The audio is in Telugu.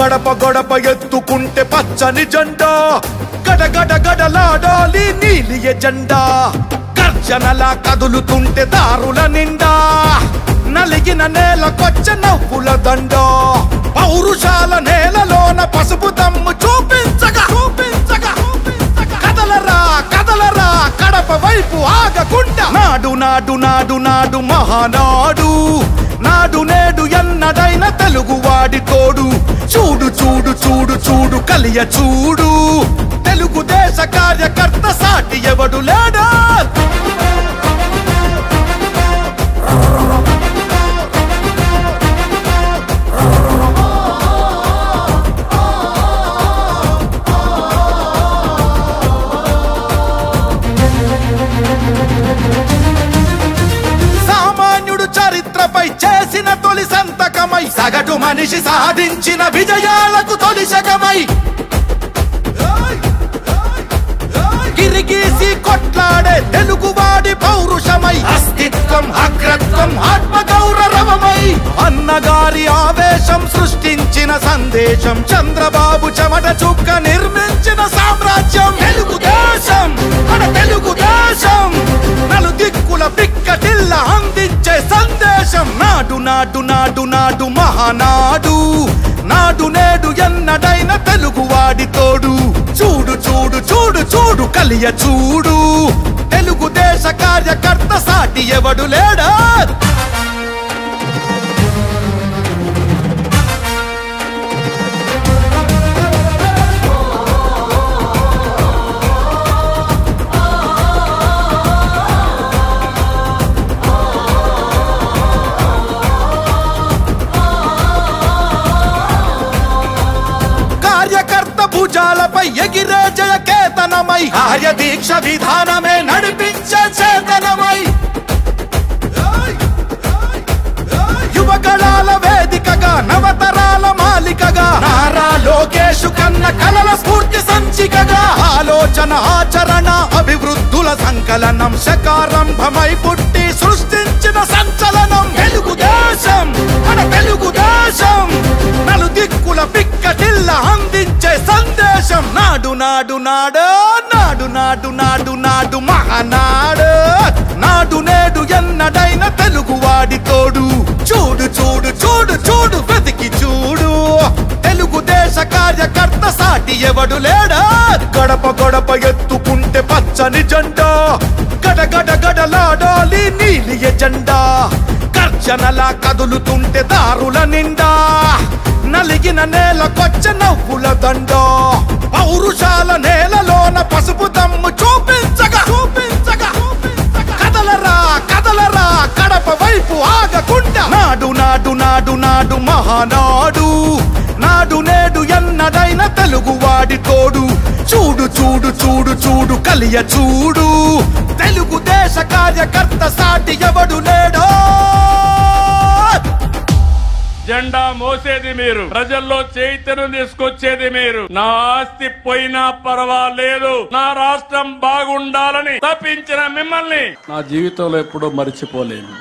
గడప గడప ఎత్తుకుంటే పచ్చని జెండా గడగడ గడలాడాలి నీలి ఎజెండా గర్జనలా కదులుతుంటే దారుల నిండా నలిగిన నేలకొచ్చ నవ్వుల దండ పౌరుషాల నేలలోన పసుపు దమ్ము చూపించగా కదలరా కదలరా కడప వైపు ఆగకుండా నాడు నాడు నాడు నాడు మహానాడు నాడు నేడు ఎన్నడైన తెలుగువాడి తోడు చూడు చూడు చూడు చూడు కలియ చూడు తెలుగుదేశ కార్యకర్త సాటి ఎవడు లేడా చరిత్రపై చేసిన తొలి సంతకమై సగటు మనిషి సాధించిన విజయాలకు తొలి శకమై గిరిగీసి కొట్లాడే తెలుగువాడి పౌరుషమై అస్తిత్వం అగ్రత్వం ఆత్మగౌరవమై అన్నగారి ఆవేశం సృష్టించిన సందేశం చంద్రబాబు చెమట చుక్క నిర్మించిన సామ్రాజ్యం తెలుగుదేశం మన తెలుగుదేశం నలు దిక్కుల పిక్కటిల్ల అందించే సందేశం నాడు నాడు నాడు నాడు మహానాడు నాడు నేడు ఎన్నడైన తెలుగువాడి తోడు చూడు చూడు చూడు చూడు కలియ చూడు తెలుగుదేశ కార్యకర్త సాటి ఎవడు లేడా భుజాలపై ఎగిరే జయ కేతనమై ఆర్య దీక్ష విధానమే నడిపించే చేతనమై యువగళాల వేదికగా నవతరాల మాలికగా నారా లోకేష్ కన్న కలల స్ఫూర్తి సంచికగా ఆలోచన ఆచరణ అభివృద్ధుల సంకలనం శకారంభమై పుట్టి సృష్టించిన సంచలనం తెలుగుదేశం మన తెలుగుదేశం నలు దిక్కుల పిక్కటిల్ల అందించే సందేశం నాడు నాడు నాడు నాడు నాడు నాడు నాడు మహానాడు నాడు నేడు ఎన్నడైన తెలుగువాడి తోడు చూడు చూడు చూడు చూడు వెతికి చూడు తెలుగుదేశ కార్యకర్త సాటి ఎవడు లేడా గడప గడప ఎత్తుకుంటే పచ్చని జెండా గడగడ గడలాడాలి నీలి ఎజెండా గర్జనలా కదులుతుంటే దారుల నిండా నలిగిన నేలకొచ్చ నవ్వుల దండ పౌరుషాల నేలలోన పసుపు దమ్ము చూపించగా కదలరా కదలరా కడప వైపు ఆగకుండా నాడు నాడు నాడు నాడు మహానాడు నాడు నేడు ఎన్నడైన తెలుగువాడి తోడు చూడు చూడు చూడు చూడు కలియ చూడు తెలుగుదేశ కార్యకర్త సాటి ఎవడు లేడో జెండా మోసేది మీరు ప్రజల్లో చైతన్యం తీసుకొచ్చేది మీరు నా ఆస్తి పోయినా పర్వాలేదు నా రాష్ట్రం బాగుండాలని తప్పించిన మిమ్మల్ని నా జీవితంలో ఎప్పుడూ మర్చిపోలేను